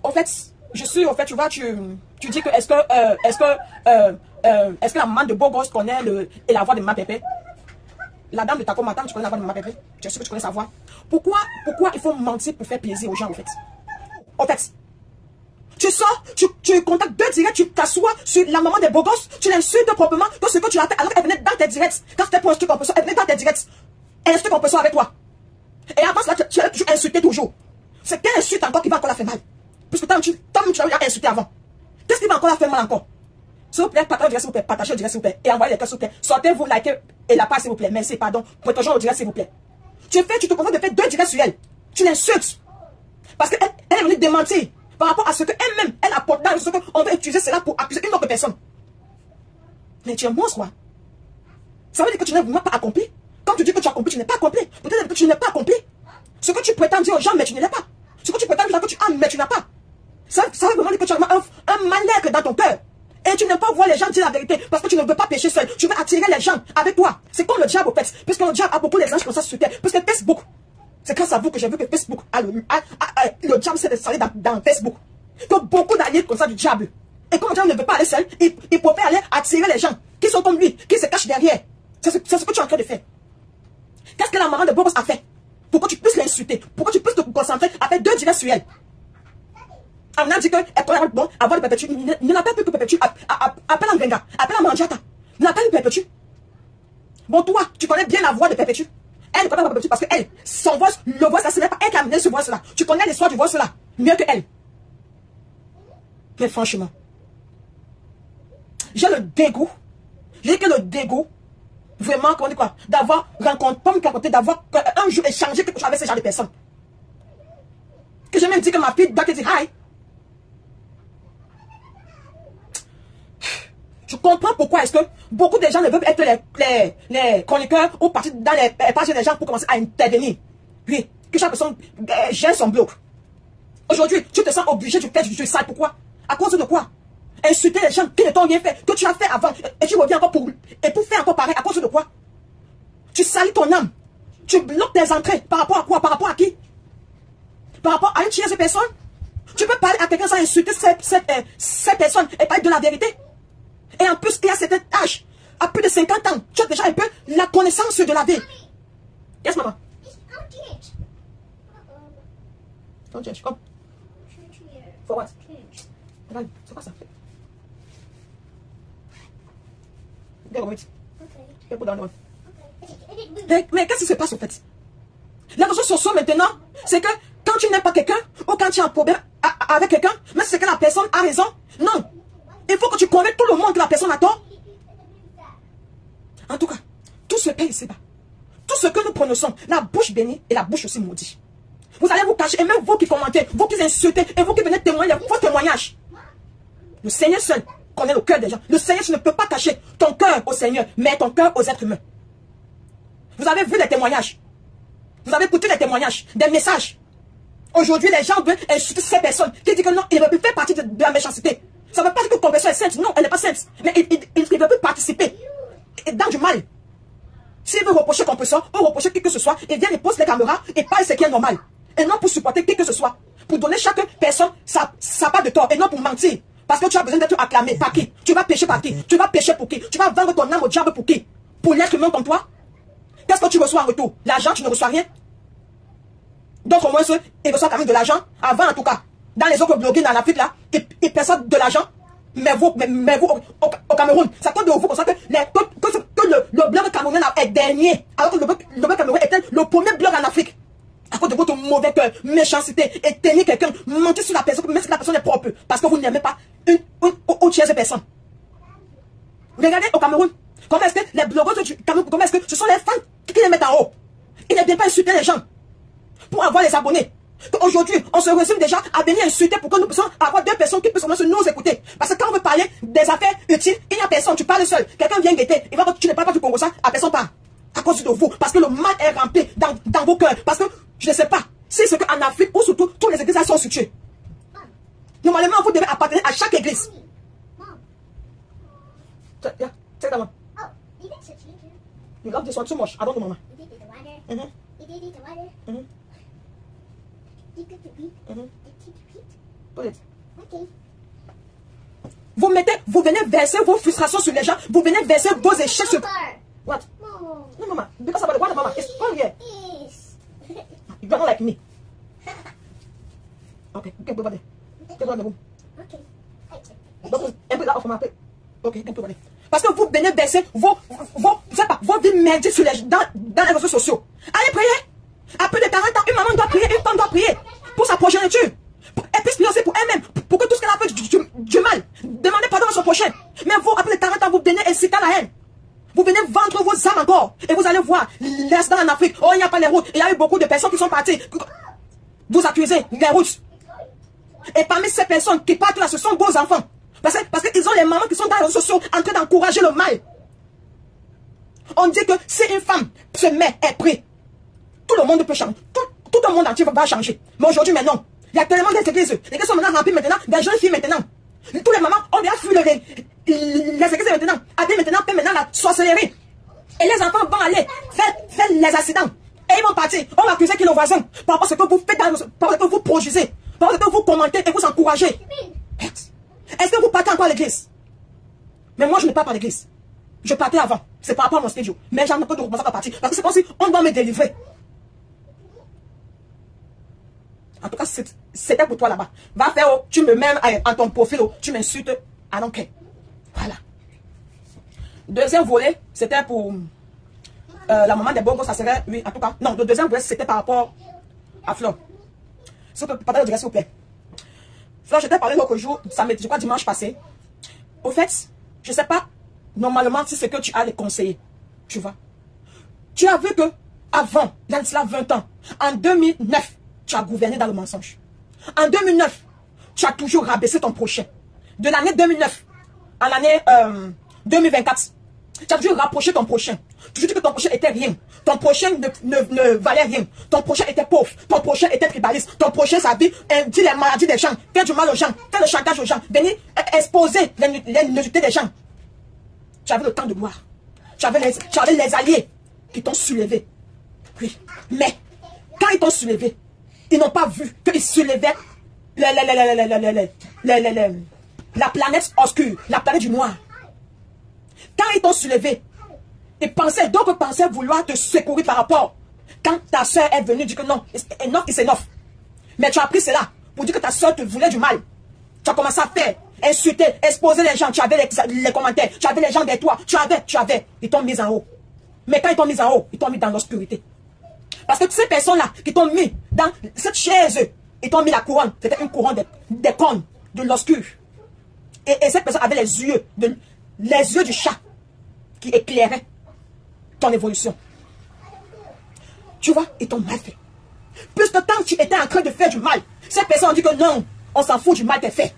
En fait, je suis, en fait, tu vois, tu dis que est-ce que la maman de beau gosse connaît et la voix de ma pépé? La dame de Taco Matin, tu connais la voix de ma pépé? Tu es sûr que tu connais sa voix? Pourquoi il faut mentir pour faire plaisir aux gens, en fait? En fait, tu sors, tu contactes deux directs, tu t'assois sur la maman des beaux gosses, tu l'insultes proprement que ce que tu as fait, alors qu'elle venait dans tes directs. Quand c'était pour un truc en personne, elle venait dans tes directs. Elle insulte en personne avec toi. Et avant cela, tu as toujours insulté toujours. C'est quelle insulte encore qui va encore la faire mal? Puisque toi, tu l'as insulté avant. Qu'est-ce qui va encore la faire mal encore? S'il vous plaît, partagez le direct, s'il vous plaît. Partagez le direct, s'il vous plaît. Et envoyez les cœurs, s'il vous plaît. Sortez-vous, likez et la page, s'il vous plaît. Merci, pardon. Protégez au direct, s'il vous plaît. Tu te contentes de faire deux directs sur elle. Tu l'insultes. Parce qu'elle est venue démentir par rapport à ce qu'elle-même, elle apporte dans ce qu'on veut utiliser cela pour accuser une autre personne. Mais tu es monstre, quoi. Ça veut dire que tu n'as vraiment pas accompli. Quand tu dis que tu as accompli, tu n'es pas accompli. Peut-être que tu n'es pas accompli. Ce que tu prétends dire aux gens, mais tu ne l'es pas. Ce que tu prétends dire que tu as, mais tu n'as pas. Ça veut vraiment dire que tu as un mal-être dans ton cœur. Et tu n'aimes pas voir les gens dire la vérité parce que tu ne veux pas pécher seul. Tu veux attirer les gens avec toi. C'est comme le diable au fait. Puisque le diable a beaucoup d'exemples comme ça sur terre. Puisque Facebook, c'est grâce à vous que j'ai vu que Facebook le diable s'est installé dans Facebook. Que beaucoup d'alliés comme ça du diable. Et comme le diable ne veut pas aller seul, il préfère aller attirer les gens qui sont comme lui, qui se cachent derrière. C'est ce que tu es en train de faire. Qu'est-ce que la maman de Bobos a fait pour que tu puisses l'insulter, pour que tu puisses te concentrer à faire deux directs sur elle? On a dit qu'elle pourrait bon, avoir le perpétu. Ne l'appelle plus que perpétu. Appelle en Grenga. Appelle en Mandiata. Ne l'appelle plus perpétu. Bon, toi, tu connais bien la voix de perpétu. Elle ne connaît pas perpétu parce que elle, son voix, le voix, ça, ce n'est pas elle qui a amené ce voix-là. Tu connais l'histoire du voix-là mieux que elle. Mais franchement, j'ai le dégoût. J'ai que le dégoût. Vraiment, comment on dit quoi? D'avoir rencontré, d'avoir un jour échangé quelque chose avec ce genre de personnes. Que j'ai même dit que ma fille doit te dire hi. Je comprends pourquoi est-ce que beaucoup de gens ne veulent être les chroniqueurs ou partir dans les pages des gens pour commencer à intervenir. Oui, que chaque personne gère son bloc. Aujourd'hui, tu te sens obligé de faire du sale. Pourquoi? À cause de quoi? Insulter les gens qui ne t'ont rien fait, que tu as fait avant, et tu reviens encore pour faire encore pareil. À cause de quoi? Tu salis ton âme. Tu bloques tes entrées. Par rapport à quoi? Par rapport à qui? Par rapport à une tierce personne? Tu peux parler à quelqu'un sans insulter cette personne et parler de la vérité? Et en plus, il y a cet âge, à plus de 50 ans, tu as déjà un peu la connaissance de la vie. Yes, maman? Don't change, come. For what? C'est quoi ça? Get over it. Get put down one. Mais qu'est-ce qui se passe au fait? Les réseaux sociaux maintenant, c'est que quand tu n'aimes pas quelqu'un, ou quand tu as un problème avec quelqu'un, mais c'est que la personne a raison. Non. Il faut que tu convainques tout le monde que la personne a tort. En tout cas, tout se paye ici-bas. Tout ce que nous prononçons, la bouche bénie et la bouche aussi maudite. Vous allez vous cacher, et même vous qui commentez, vous qui insultez, et vous qui venez témoigner vos témoignages. Le Seigneur seul connaît le cœur des gens. Le Seigneur, tu ne peux pas cacher ton cœur au Seigneur, mais ton cœur aux êtres humains. Vous avez vu les témoignages. Vous avez écouté les témoignages, des messages. Aujourd'hui, les gens veulent insulter ces personnes qui disent que non, ils ne veulent plus faire partie de la méchanceté. Ça ne veut pas dire que ton personne est sainte. Non, elle n'est pas sainte. Mais il ne veut plus participer dans du mal. S'il veut reprocher ton personne, ou reprocher qui que ce soit, il vient, il pose les caméras et parle ce qui est normal. Et non pour supporter qui que ce soit. Pour donner chaque personne sa part de tort. Et non pour mentir. Parce que tu as besoin d'être acclamé. Par qui? Tu vas pécher par qui? Tu vas pécher pour qui? Tu vas vendre ton âme au diable pour qui? Pour l'être humain comme toi? Qu'est-ce que tu reçois en retour? L'argent, tu ne reçois rien. Donc au moins, ils reçoivent quand même de l'argent. Avant en tout cas. Dans les autres blogueurs en Afrique là, ils perçoivent de l'argent. Mais vous au Cameroun, c'est à cause de vous comme ça que le blog camerounais est dernier. Alors que le blog camerounais était le premier blog en Afrique. À cause de votre mauvais cœur, méchanceté, et tenir quelqu'un, mentir sur la personne, même si la personne est propre. Parce que vous n'aimez pas une tierce personne. Regardez au Cameroun. Comment est-ce que les blogueurs du Cameroun, comment est-ce que ce sont les fans qui les mettent en haut? Ils ne viennent pas insulter les gens pour avoir les abonnés. Aujourd'hui, on se résume déjà à venir insulter pour que nous puissions avoir deux personnes qui puissent nous écouter. Parce que quand on veut parler des affaires utiles, il n'y a personne, tu parles seul. Quelqu'un vient guetter, il va dire que tu ne parles pas du Congo, ça, à personne part. À cause de vous. Parce que le mal est rempli dans vos cœurs. Parce que, je ne sais pas, si c'est qu'en Afrique, ou surtout, toutes les églises sont situées. Normalement, vous devez appartenir à chaque église. Yeah, take that one. Oh, you did such a good. You love this one too much. I don't know, Mama. You did the water. Mm-hmm. You did the water. Mm-hmm. You did the beat. Mm-hmm. You did the beat. Ok. Vous venez verser vos frustrations sur les gens. Vous venez verser vos échecs sur... What? No. No, mama. Because about what, mama? It's come here. Yes. You don't like me. Okay, go over there. Go over the room. Okay. Donc, un peu là, on fait. Ok, un peu over there. Parce que vous venez verser vos vies merdiques sur dans les réseaux sociaux. Allez prier. Après de 40 ans, une maman doit prier, une femme doit prier pour sa progéniture. Elle puisse prier aussi pour elle-même. Pour que tout ce qu'elle a fait du mal. Demandez pardon à son prochain. Mais vous, après les 40 ans, vous venez inciter à la haine. Vous venez vendre vos âmes encore. Et vous allez voir l'instant en Afrique. Oh, il n'y a pas les routes. Il y a eu beaucoup de personnes qui sont parties. Vous accusez les routes. Et parmi ces personnes qui partent là, ce sont vos enfants. Parce qu'ils ont les mamans qui sont dans les réseaux sociaux en train d'encourager le mal. On dit que si une femme se met, est prête, tout le monde peut changer. Tout le monde entier va changer. Mais aujourd'hui, mais non. Il y a tellement d'églises. Les églises sont maintenant remplies maintenant, des jeunes filles maintenant. Tous les mamans ont déjà fui les églises maintenant. Adé maintenant fait maintenant la sorcellerie. Et les enfants vont aller faire les accidents. Et ils vont partir. On va accuser qui le voisin. Par rapport à ce que vous faites, par rapport à ce que vous produisez, par rapport à ce que vous commentez et vous encouragez. Est-ce que vous partez encore à l'église? Mais moi, je ne pars pas à l'église. Je partais avant. C'est par rapport à mon studio. Mais j'en ai pas de recommencer à partir. Parce que c'est comme si on doit me délivrer. En tout cas, c'était pour toi là-bas. Va faire, oh, tu me mets en ton profil, oh, tu m'insultes. I don't care. Voilà. Deuxième volet, c'était pour la maman des bongos, ça serait, oui, en tout cas. Non, le deuxième volet, c'était par rapport à Fleur. S'il vous plaît, partagez le direct, s'il vous plaît. Fleur, je t'ai parlé l'autre jour, je crois dimanche passé. Au fait, je ne sais pas, normalement, si c'est que tu as les conseillers. Tu vois. Tu as vu que, avant, il y a cela 20 ans, en 2009, tu as gouverné dans le mensonge. En 2009, tu as toujours rabaissé ton prochain. De l'année 2009 à l'année 2024, tu as toujours rapproché ton prochain. Tu dis que ton prochain était rien. Ton prochain ne valait rien. Ton prochain était pauvre. Ton prochain était tribaliste. Ton prochain, sa vie, dit les maladies des gens, fait du mal aux gens, fait le chantage aux gens, venir exposer les nudité des gens. Tu avais le temps de gloire. Tu avais les alliés qui t'ont soulevé. Oui. Mais, quand ils t'ont soulevé, ils n'ont pas vu qu'ils soulevaient la planète obscure, la planète du noir. Quand ils t'ont soulevé, ils pensaient, d'autres pensaient vouloir te secourir par rapport. Quand ta soeur est venue dire que non, enough is enough. Mais tu as pris cela pour dire que ta soeur te voulait du mal. Tu as commencé à faire, insulter, exposer les gens. Tu avais les commentaires, tu avais les gens des toits, tu avais. Ils t'ont mis en haut. Mais quand ils t'ont mis en haut, ils t'ont mis dans l'obscurité. Parce que ces personnes-là qui t'ont mis dans cette chaise, ils t'ont mis la couronne. C'était une couronne des cornes, de l'obscur. Et cette personne avait les yeux du chat qui éclairaient ton évolution. Tu vois, ils t'ont mal fait. Puisque tant que tu étais en train de faire du mal, cette personne dit que non, on s'en fout du mal qu'elle fait.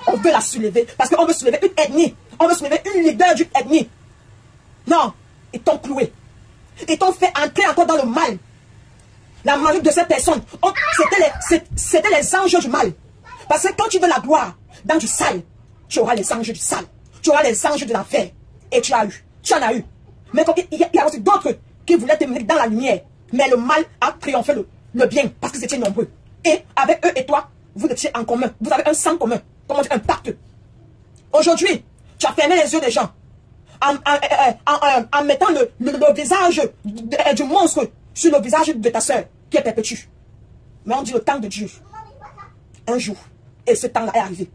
On veut la soulever. Parce qu'on veut soulever une ethnie. On veut soulever une leader d'une ethnie. Non, ils t'ont cloué. Ils t'ont fait entrer encore dans le mal. La majorité de ces personnes, c'était les anges du mal. Parce que quand tu veux la gloire dans du sale, tu auras les anges du sale. Tu auras les anges de l'enfer. Et tu as eu. Tu en as eu. Mais il y a aussi d'autres qui voulaient te mettre dans la lumière. Mais le mal a triomphé le bien parce que c'était nombreux. Et avec eux et toi, vous étiez en commun. Vous avez un sang commun. Comment dire, un pacte. Aujourd'hui, tu as fermé les yeux des gens. En mettant le visage du monstre sur le visage de ta soeur qui est perpétue. Mais on dit le temps de Dieu. Un jour. Et ce temps-là est arrivé.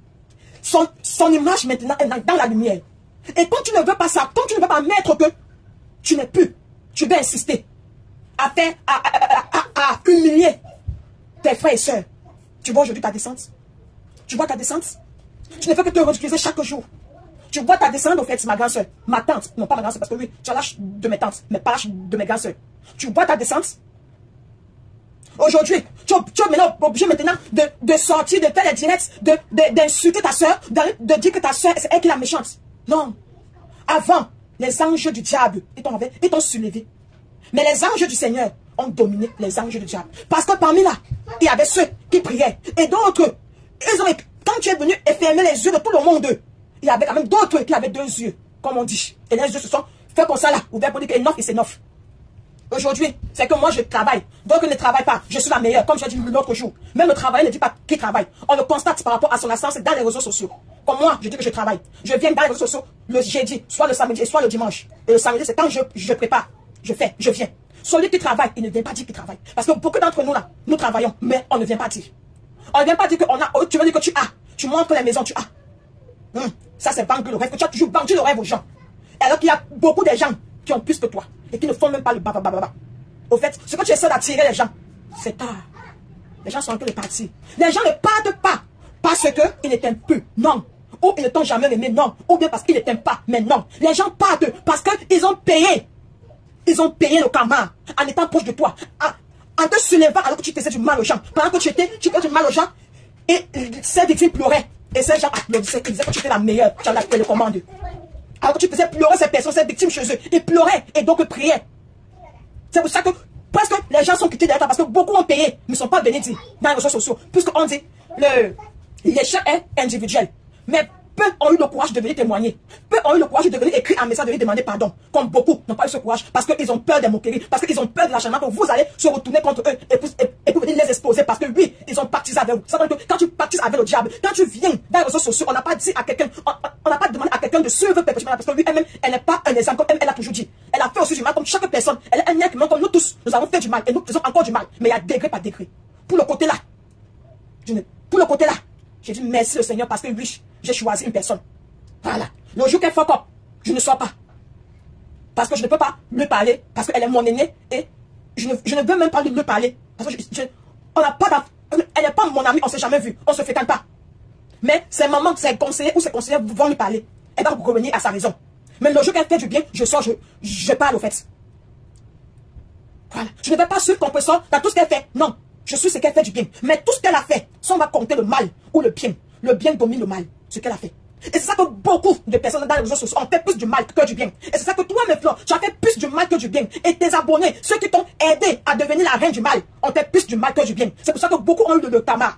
Son image maintenant est dans la lumière. Et quand tu ne veux pas ça, quand tu ne veux pas mettre que tu n'es plus, tu veux insister à faire, à humilier tes frères et sœurs. Tu vois aujourd'hui ta descente. Tu vois ta descente. Tu ne fais que te ridiculiser chaque jour. Tu vois ta descente au fait, ma grande soeur. Ma tante, non pas ma grande soeur, parce que oui, tu as l'âge de mes tantes, mais pas l'âge de mes grandes soeurs. Tu vois ta descente. Aujourd'hui, tu es maintenant obligé maintenant de sortir, de faire les directs, d'insulter ta soeur, de dire que ta soeur, c'est elle qui est la méchante. Non. Avant, les anges du diable, ils t'ont soulevé. Mais les anges du Seigneur ont dominé les anges du diable. Parce que parmi là, il y avait ceux qui priaient. Et d'autres, quand tu es venu et fermer les yeux de tout le monde, il y avait quand même d'autres qui avaient deux yeux, comme on dit. Et les yeux se sont fait comme ça là, ouverts pour dire que enough is enough. Aujourd'hui, c'est que moi je travaille. Donc, ne travaille pas. Je suis la meilleure, comme j'ai dit l'autre jour. Même le travail ne dit pas qui travaille. On le constate par rapport à son absence dans les réseaux sociaux. Comme moi, je dis que je travaille. Je viens dans les réseaux sociaux le jeudi, soit le samedi, soit le dimanche. Et le samedi, c'est quand je prépare. Je fais, je viens. Celui qui travaille, il ne vient pas dire qu'il travaille. Parce que beaucoup d'entre nous là, nous travaillons, mais on ne vient pas dire. On ne vient pas dire qu'on a, tu veux dire que tu as. Tu montres les maisons, tu as. Ça, c'est vendre le rêve. Que tu as toujours vendu le rêve aux gens. Alors qu'il y a beaucoup de gens qui ont plus que toi et qui ne font même pas le bababababa. Au fait, ce que tu essaies d'attirer les gens, c'est tard. Les gens sont en train de partir. Les gens ne partent pas parce qu'ils ne t'aiment plus. Non. Ou ils ne t'ont jamais aimé. Non. Ou bien parce qu'ils ne t'aiment pas. Mais non. Les gens partent parce qu'ils ont payé. Ils ont payé le karma en étant proche de toi. En te soulevant alors que tu faisais du mal aux gens. Pendant que tu faisais du mal aux gens. Et ces victimes pleuraient. Et ces gens applaudissaient. Ils disaient que tu étais la meilleure. Tu avais la télécommande. Alors que tu faisais pleurer ces personnes, ces victimes chez eux. Ils pleuraient et donc priaient. C'est pour ça que presque les gens sont quittés derrière toi parce que beaucoup ont payé, ne sont pas venus dire dans les réseaux sociaux. Puisqu'on dit l'échec est individuel. Mais peu ont eu le courage de venir témoigger. Peu ont eu le courage de venir écrire un message, de venir demander pardon. Comme beaucoup n'ont pas eu ce courage parce qu'ils ont peur des moqueries, parce qu'ils ont peur de l'acharnement, que vous allez se retourner contre eux et pour venir les exposer parce que oui, ils ont partisé avec vous. C'est-à-dire que quand tu partises avec le diable, quand tu viens dans les réseaux sociaux, on n'a pas dit à quelqu'un, on n'a pas demandé à quelqu'un de suivre perpétuellement parce que lui elle-même, elle n'est pas un exemple comme elle a toujours dit. Elle a fait aussi du mal comme chaque personne. Elle est un être humain comme nous tous. Nous avons fait du mal et nous faisons encore du mal. Mais il y a degré par degré. Pour le côté là, j'ai dit merci au Seigneur parce que oui, j'ai choisi une personne. Voilà. Le jour qu'elle fuck up, je ne sors pas. Parce que je ne peux pas lui parler, parce qu'elle est mon aînée, et je ne veux même pas lui parler. Parce que elle n'est pas mon amie, on ne s'est jamais vu, on ne se fréquente pas. Mais ses mamans, ses conseillers ou ses conseillers vont lui parler. Elle va revenir à sa raison. Mais le jour qu'elle fait du bien, je sors, je parle au fait. Voilà. Je ne vais pas suivre compresseur dans tout ce qu'elle fait. Non. Je suis ce qu'elle fait du bien. Mais tout ce qu'elle a fait, si on va compter le mal ou le bien domine le mal. Ce qu'elle a fait. Et c'est ça que beaucoup de personnes dans les réseaux sociaux ont fait plus du mal que du bien. Et c'est ça que toi, mes fleurs, tu as fait plus du mal que du bien. Et tes abonnés, ceux qui t'ont aidé à devenir la reine du mal, ont fait plus du mal que du bien. C'est pour ça que beaucoup ont eu le karma.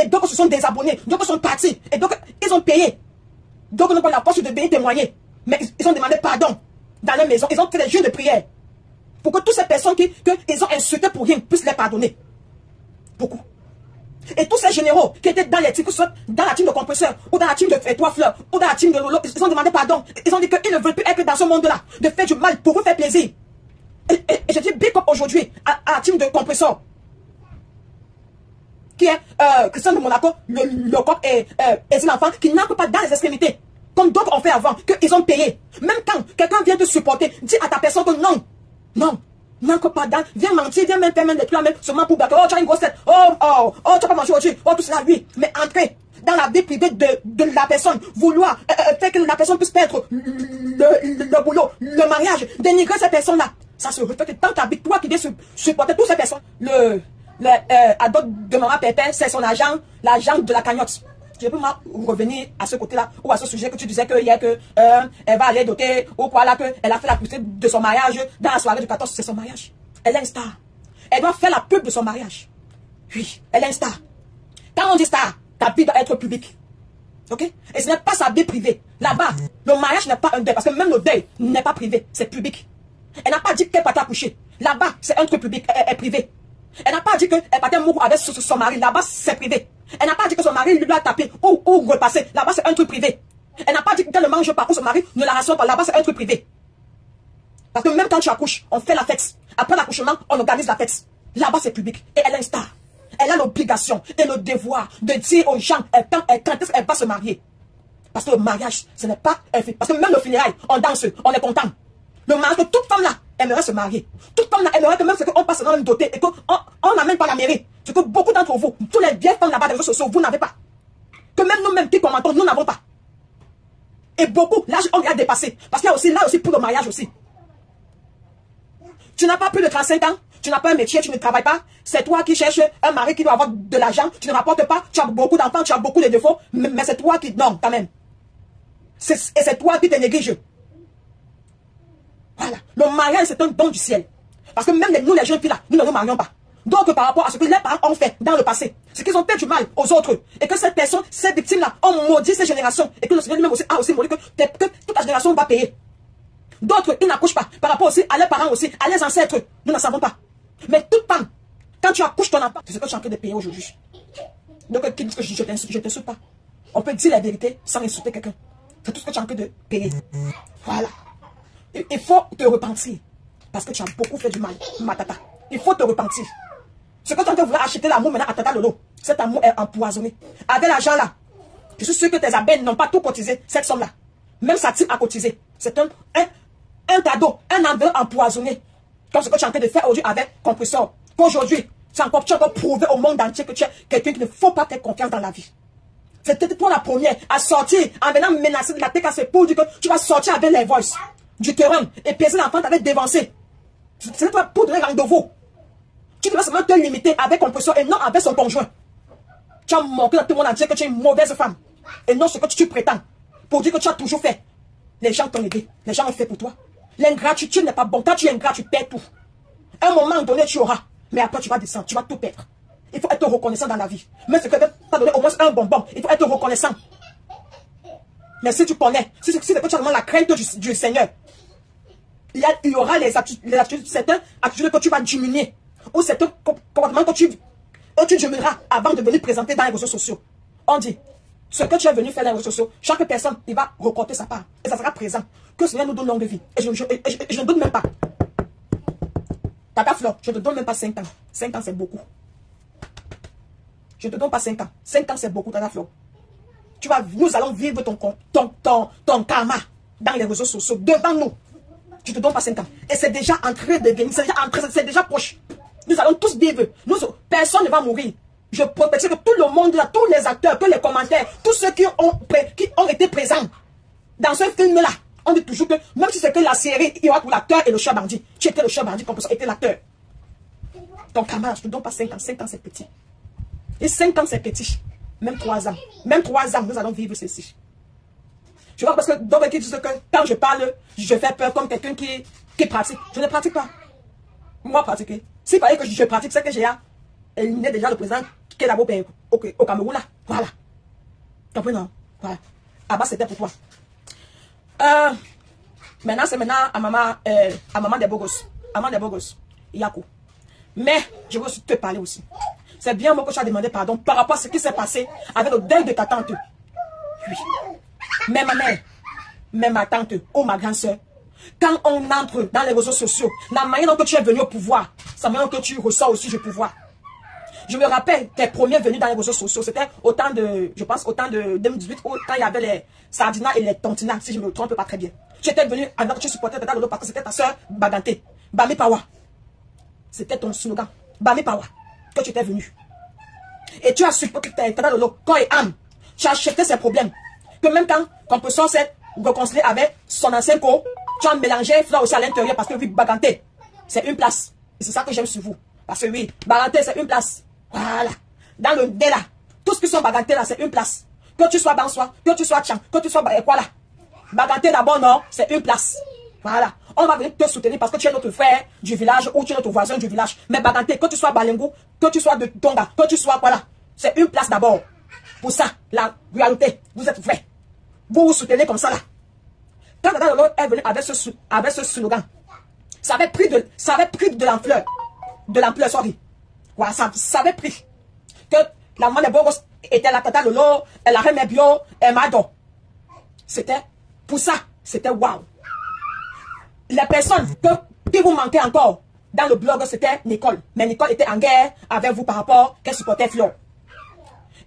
Et donc, ce sont des abonnés. Donc, ils sont partis. Et donc, ils ont payé. Donc, ils n'ont pas la force de venir témoigner. Mais ils ont demandé pardon dans leur maison. Ils ont fait des jeux de prière. Pour que toutes ces personnes qu'ils ont insultées pour rien puissent les pardonner. Beaucoup. Et tous ces généraux qui étaient dans les teams, dans la team de compresseurs, ou dans la team de Toi Fleur, ou dans la team de Lolo, ils ont demandé pardon. Ils ont dit qu'ils ne veulent plus être dans ce monde-là, de faire du mal pour vous faire plaisir. Et je dis big up aujourd'hui à la team de compresseurs, qui est Christian de Monaco, le coq et l'enfant, qui n'entrent pas dans les extrémités, comme d'autres ont fait avant, qu'ils ont payé. Même quand quelqu'un vient te supporter, dis à ta personne que non, non. N'encore pas dans, viens mentir, viens même faire même des trucs même seulement pour battre. Oh, tu as une grosse tête. Oh, tu n'as pas mangé aujourd'hui. Oh, tout cela, oui. Mais entrer dans la vie privée de la personne, vouloir faire que la personne puisse perdre le boulot, le mariage, dénigrer ces personnes-là. Ça se reflète dans ta vie, toi qui viens supporter toutes ces personnes. Adot de maman Pépé, c'est son agent, l'agent de la cagnotte. Je peux revenir à ce côté-là, ou à ce sujet que tu disais que hier elle va aller doter, ou quoi là, qu'elle a fait la publicité de son mariage dans la soirée du 14, c'est son mariage. Elle est une star. Elle doit faire la pub de son mariage. Oui, elle est une star. Quand on dit star, ta vie doit être publique. Ok? Et ce n'est pas sa vie privée. Là-bas, le mariage n'est pas un deuil, parce que même le deuil n'est pas privé, c'est public. Elle n'a pas dit qu'elle partait accoucher. Là-bas, c'est un truc public, est privé. Elle n'a pas dit qu'elle partait mourir avec son mari. Là-bas, c'est privé. Elle n'a pas dit que son mari lui a tapé ou repassé. Là-bas, c'est un truc privé. Elle n'a pas dit qu'elle ne mange pas ou son mari ne la rassure pas. Là-bas, c'est un truc privé. Parce que même quand tu accouches, on fait la fête. Après l'accouchement, on organise la fête. Là-bas, c'est public. Et elle est une star. Elle a l'obligation et le devoir de dire aux gens quand est-ce qu'elle va se marier. Parce que le mariage, ce n'est pas un fait. Parce que même le funérail, on danse, on est content. Le mariage de toute femme là aimerait se marier. Toute femme là aimerait que même ce qu'on passe dans une dotée et qu'on n'amène pas la mairie. Ce que beaucoup d'entre vous, tous les vieilles femmes là-bas des réseaux sociaux, vous n'avez pas. Que même nous-mêmes qui commentons, nous n'avons pas. Et beaucoup, là on a dépassé. Parce qu'il y a aussi là aussi pour le mariage aussi. Tu n'as pas plus de 35 ans, tu n'as pas un métier, tu ne travailles pas. C'est toi qui cherches un mari qui doit avoir de l'argent, tu ne rapportes pas, tu as beaucoup d'enfants, tu as beaucoup de défauts, mais c'est toi qui... Non, quand même. Et c'est toi qui te négliges. Voilà. Le mariage, c'est un don du ciel. Parce que même nous, les jeunes filles là, nous ne nous marions pas. Donc, par rapport à ce que les parents ont fait dans le passé, c'est qu'ils ont fait du mal aux autres. Et que cette personne, ces victimes-là, ont maudit ces générations. Et que le Seigneur lui-même aussi a aussi maudit que toute la génération va payer. D'autres, ils n'accouchent pas. Par rapport aussi à leurs parents aussi, à leurs ancêtres. Nous ne savons pas. Mais toute femme, quand tu accouches ton enfant, c'est ce que tu es en train de payer aujourd'hui. Donc, qui dit que je ne t'insulte pas. On peut dire la vérité sans insulter quelqu'un. C'est tout ce que tu es en train de payer. Voilà. Il faut te repentir. Parce que tu as beaucoup fait du mal, ma tata. Il faut te repentir. Ce que tu es en train de vouloir acheter l'amour maintenant à tata Lolo, cet amour est empoisonné. Avec l'argent là, je suis sûr que tes abeilles n'ont pas tout cotisé, cette somme là. Même sa team a cotisé. C'est un cadeau, un enveloppe empoisonné. Comme ce que tu es en train de faire aujourd'hui avec Compressor. Qu'aujourd'hui, tu as encore prouvé au monde entier que tu es quelqu'un qui ne faut pas faire confiance dans la vie. C'était toi la première à sortir en venant menacer de la TKC pour dire que tu vas sortir avec les voices du terrain et piéger l'enfant t'avait dévancé. C'était toi pour donner rendez-vous. Tu devais seulement te limiter avec Compressor et non avec son conjoint. Tu as montré dans tout le monde entier que tu es une mauvaise femme. Et non ce que tu prétends. Pour dire que tu as toujours fait. Les gens t'ont aidé. Les gens ont fait pour toi. L'ingratitude n'est pas bon. Quand tu es ingrat, tu perds tout. À un moment donné, tu auras. Mais après, tu vas descendre. Tu vas tout perdre. Il faut être reconnaissant dans la vie. Même si tu as donné au moins un bonbon, il faut être reconnaissant. Mais si tu connais, si tu as vraiment la crainte du Seigneur, il y aura les attitudes, certaines attitudes que tu vas diminuer. Ou certains comportements que tu diminueras avant de venir présenter dans les réseaux sociaux. On dit, ce que tu es venu faire dans les réseaux sociaux, chaque personne, il va recorter sa part. Et ça sera présent. Que le Seigneur nous donne longue vie. Et je ne donne même pas. Tata Flor, je ne te donne même pas 5 ans. 5 ans, c'est beaucoup. Je ne te donne pas 5 ans. 5 ans, c'est beaucoup, Tata Flor. Nous allons vivre ton karma dans les réseaux sociaux, devant nous. Je ne te donne pas 5 ans. Et c'est déjà en train de venir. C'est déjà proche. Nous allons tous vivre. Personne ne va mourir. Je prophétise que tout le monde, là, tous les acteurs, tous les commentaires, tous ceux qui ont été présents dans ce film-là, on dit toujours que, même si c'est que la série, il y aura pour l'acteur et le chat bandit. Tu étais le chat bandit, comme ça, était l'acteur. Ton camarade, je ne te donne pas 5 ans. 5 ans, c'est petit. Et 5 ans, c'est petit. Même 3 ans. Même 3 ans, nous allons vivre ceci. Tu vois, parce que d'autres qui disent que quand je parle, je fais peur comme quelqu'un qui pratique. Je ne pratique pas. Moi, pratiquer. S'il fallait que je pratique, c'est que j'ai éliminé déjà le président qui est là-bas au Cameroun, là. Voilà. Compris, non? Voilà. Ah bah, c'était pour toi. Maintenant, c'est maintenant à maman des beaux gosses. À maman des beaux gosses. Yakou. Mais, je veux aussi te parler aussi. C'est bien moi que tu as demandé pardon par rapport à ce qui s'est passé avec le deuil de ta tante. Oui. Mais ma mère, mais ma tante ou ma grande soeur, quand on entre dans les réseaux sociaux, la manière dont tu es venu au pouvoir, c'est la manière dont tu ressors aussi du pouvoir. Je me rappelle, tes premiers venus dans les réseaux sociaux, c'était au temps de, je pense, au temps de 2018, quand il y avait les Sardina et les Tontina, si je ne me trompe pas très bien. Tu étais venu alors que tu supportais Tata Lolo parce que c'était ta soeur Baganté. Bami Pawa. C'était ton slogan. Bami Pawa. Que tu étais venu. Et tu as supporté Tata Lolo, corps et âme. Tu as acheté ses problèmes. Que même quand Compressor s'est réconcilié avec son ancien co, tu as mélangé Fleur aussi à l'intérieur parce que oui, Baganté, c'est une place. Et c'est ça que j'aime sur vous. Parce que oui, Baganté, c'est une place. Voilà. Dans le dé là, tout ce qui sont Baganté là, c'est une place. Que tu sois Bansois, que tu sois Tchang, que tu sois quoi là. Baganté d'abord, non, c'est une place. Voilà. On va venir te soutenir parce que tu es notre frère du village ou tu es notre voisin du village. Mais Baganté, que tu sois Balengo, que tu sois de Tonga, que tu sois quoi là. C'est une place d'abord. Pour ça, la réalité, vous êtes vrais. Vous vous soutenez comme ça là. Quand Tata Lolo est venu avec ce slogan, ça avait pris de l'ampleur. De l'ampleur, sorry. Voilà, ça avait pris. Que la maman de Boros était la Tata Lolo, elle a remis bio, elle m'a donné. C'était, pour ça, c'était waouh. Les personnes qui vous manquaient encore dans le blog, c'était Nicole. Mais Nicole était en guerre avec vous par rapport qu'elle supportait Fleur.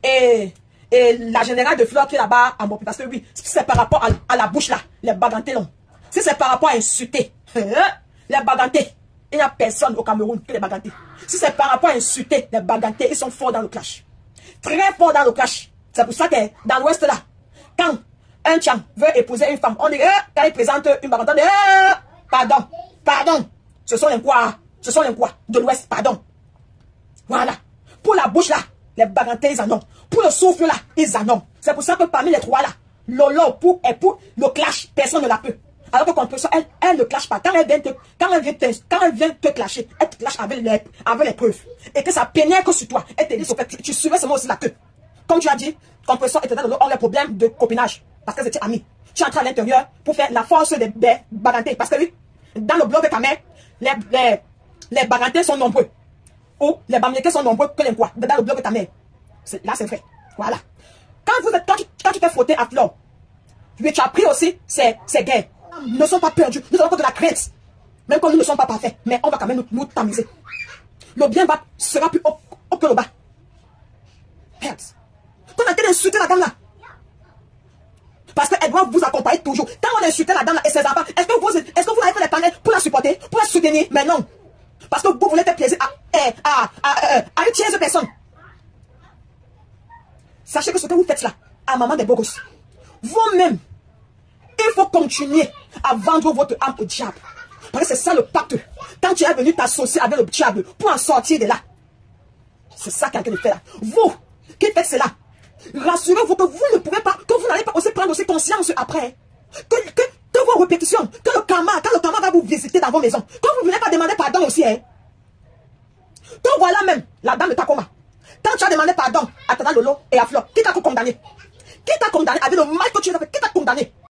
Et la générale de Fleur qui est là-bas en Bopi, parce que oui, c'est par rapport à la bouche là, les bagantés là. Si c'est par rapport à insulter, les bagantés, il n'y a personne au Cameroun que les bagantés. Si c'est par rapport à insulter, les bagantés, ils sont forts dans le clash. Très forts dans le clash. C'est pour ça que dans l'ouest là, quand un Tchang veut épouser une femme, on dit, quand il présente une bagante, on dit, pardon. Ce sont les quoi de l'ouest, pardon. Voilà. Pour la bouche là, les bagantés, ils en ont. Pour le souffle là, ils en ont. C'est pour ça que parmi les trois là, Lolo pour le clash, personne ne la peut. Alors que Compressor, elle ne clash pas. Quand elle vient te clasher, elle te clash avec les preuves. Et que ça pénètre sur toi. Elle te dit, tu suivais seulement aussi la queue. Comme tu as dit, Compressor et Tata Lolo ont les problèmes de copinage. Parce qu'elles étaient amies. tu entres à l'intérieur pour faire la force des bagantés. Parce que oui, dans le bloc de ta mère, les bagantés sont nombreux. Ou les bamietés sont nombreux que les quoi. Dans le bloc de ta mère. Là, c'est vrai. Voilà. Quand tu t'es frotté à Flore, tu as pris aussi ces guerres. Ne sont pas perdus. Nous avons encore de la crainte. Même quand nous ne sommes pas parfaits. Mais on va quand même nous tamiser. Le bien sera plus haut que le bas. Merde. Qu'on a été d'insulter la dame là. Parce qu'elle doit vous accompagner toujours. Quand on a insulté la dame là et ses enfants, est-ce que vous avez fait les panels pour la supporter, pour la soutenir? Mais non. Parce que vous voulez faire plaisir à une tierce personne. Sachez que ce que vous faites là, à maman des beaux gosses, vous-même, il faut continuer à vendre votre âme au diable. Parce que c'est ça le pacte. Quand tu es venu t'associer avec le diable pour en sortir de là, c'est ça qu'il y a de faire là. Vous qui faites cela, rassurez-vous que vous ne pouvez pas, que vous n'allez pas aussi prendre aussi conscience après. Que vos répétitions, quand le karma va vous visiter dans vos maisons, que vous ne venez pas demander pardon aussi. Hein. Donc voilà même la dame de Takoma. Quand tu as demandé pardon à Tata Lolo et à Flore, qui t'a condamné? Qui t'a condamné avec le mal que tu as fait? Qui t'a condamné?